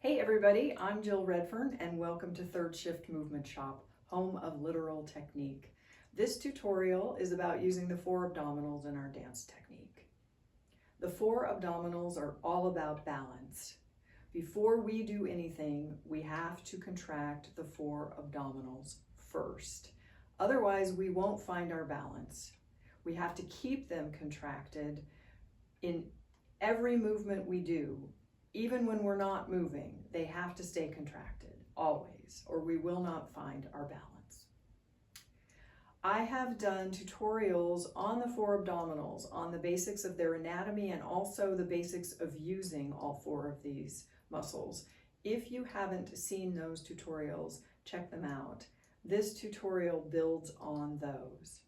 Hey everybody, I'm Jill Redfern and welcome to Third Shift Movement Shop, home of literal technique. This tutorial is about using the four abdominals in our dance technique. The four abdominals are all about balance. Before we do anything, we have to contract the four abdominals first. Otherwise, we won't find our balance. We have to keep them contracted in every movement we do. Even when we're not moving, they have to stay contracted, always, or we will not find our balance. I have done tutorials on the four abdominals, on the basics of their anatomy and also the basics of using all four of these muscles. If you haven't seen those tutorials, check them out. This tutorial builds on those.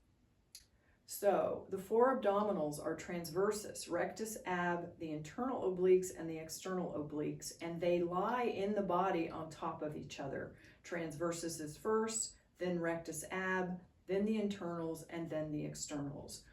So the four abdominals are transversus, rectus ab, the internal obliques, and the external obliques, and they lie in the body on top of each other. Transversus is first, then rectus ab, then the internals, and then the externals.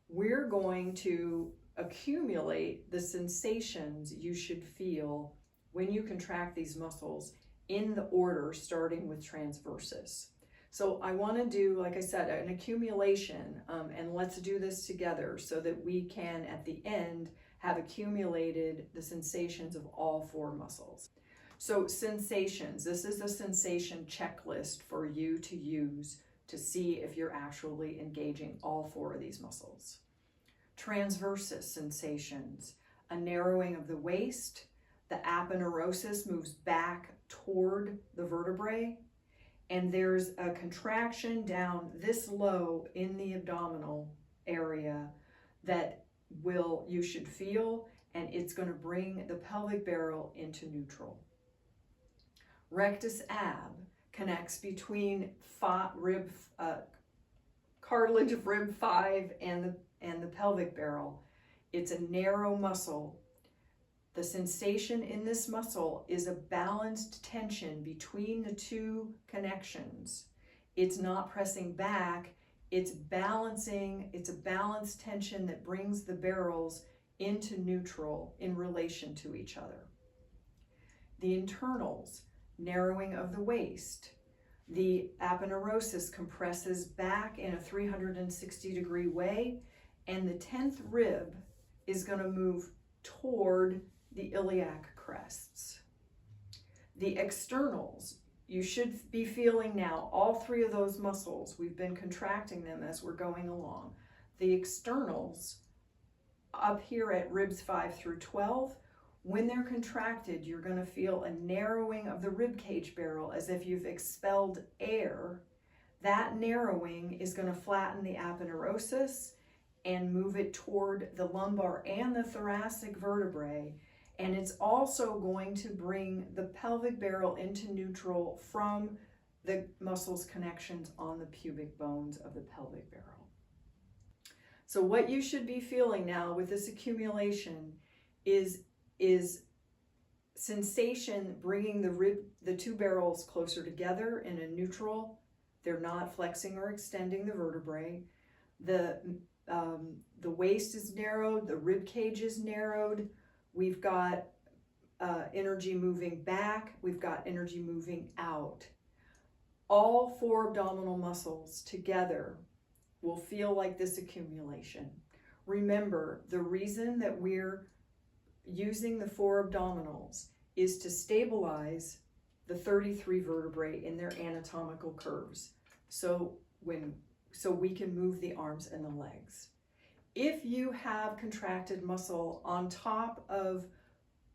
We're going to accumulate the sensations you should feel when you contract these muscles in the order starting with transversus. So I want to do, like I said, an accumulation, and let's do this together so that we can, at the end, have accumulated the sensations of all four muscles. So sensations, this is a sensation checklist for you to use to see if you're actually engaging all four of these muscles. Transversus sensations, a narrowing of the waist, the aponeurosis moves back toward the vertebrae, and there's a contraction down this low in the abdominal area that you should feel, and it's going to bring the pelvic barrel into neutral. Rectus ab connects between cartilage of rib 5 and the pelvic barrel. It's a narrow muscle. The sensation in this muscle is a balanced tension between the two connections. It's not pressing back, it's balancing, it's a balanced tension that brings the barrels into neutral in relation to each other. The internals, narrowing of the waist. The aponeurosis compresses back in a 360-degree way, and the 10th rib is going to move toward the iliac crests. The externals, you should be feeling now all three of those muscles. We've been contracting them as we're going along. The externals up here at ribs 5 through 12, when they're contracted, you're going to feel a narrowing of the rib cage barrel as if you've expelled air. That narrowing is going to flatten the aponeurosis and move it toward the lumbar and the thoracic vertebrae. And it's also going to bring the pelvic barrel into neutral from the muscles connections on the pubic bones of the pelvic barrel. So what you should be feeling now with this accumulation is sensation bringing the two barrels closer together in a neutral. They're not flexing or extending the vertebrae. The waist is narrowed, the rib cage is narrowed. We've got energy moving back, we've got energy moving out. All four abdominal muscles together will feel like this accumulation. Remember, the reason that we're using the four abdominals is to stabilize the 33 vertebrae in their anatomical curves so we can move the arms and the legs. If you have contracted muscle on top of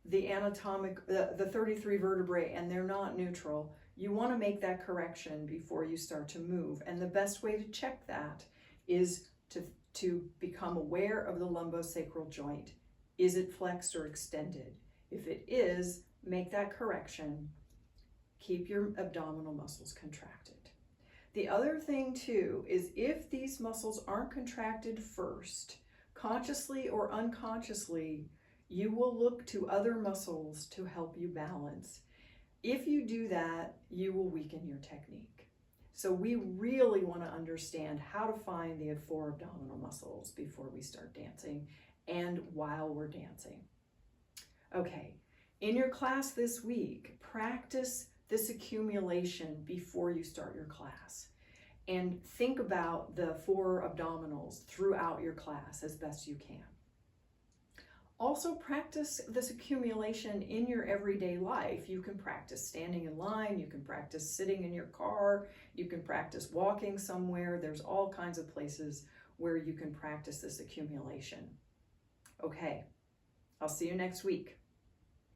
the 33 vertebrae and they're not neutral, you want to make that correction before you start to move. And the best way to check that is to become aware of the lumbosacral joint. Is it flexed or extended? If it is, make that correction. Keep your abdominal muscles contracted. The other thing too is if these muscles aren't contracted first, consciously or unconsciously, you will look to other muscles to help you balance. If you do that, you will weaken your technique. So we really want to understand how to find the four abdominal muscles before we start dancing and while we're dancing. Okay, In your class this week, practice this accumulation before you start your class. And think about the 4 abdominals throughout your class as best you can. Also practice this accumulation in your everyday life. You can practice standing in line, you can practice sitting in your car, you can practice walking somewhere. There's all kinds of places where you can practice this accumulation. Okay, I'll see you next week.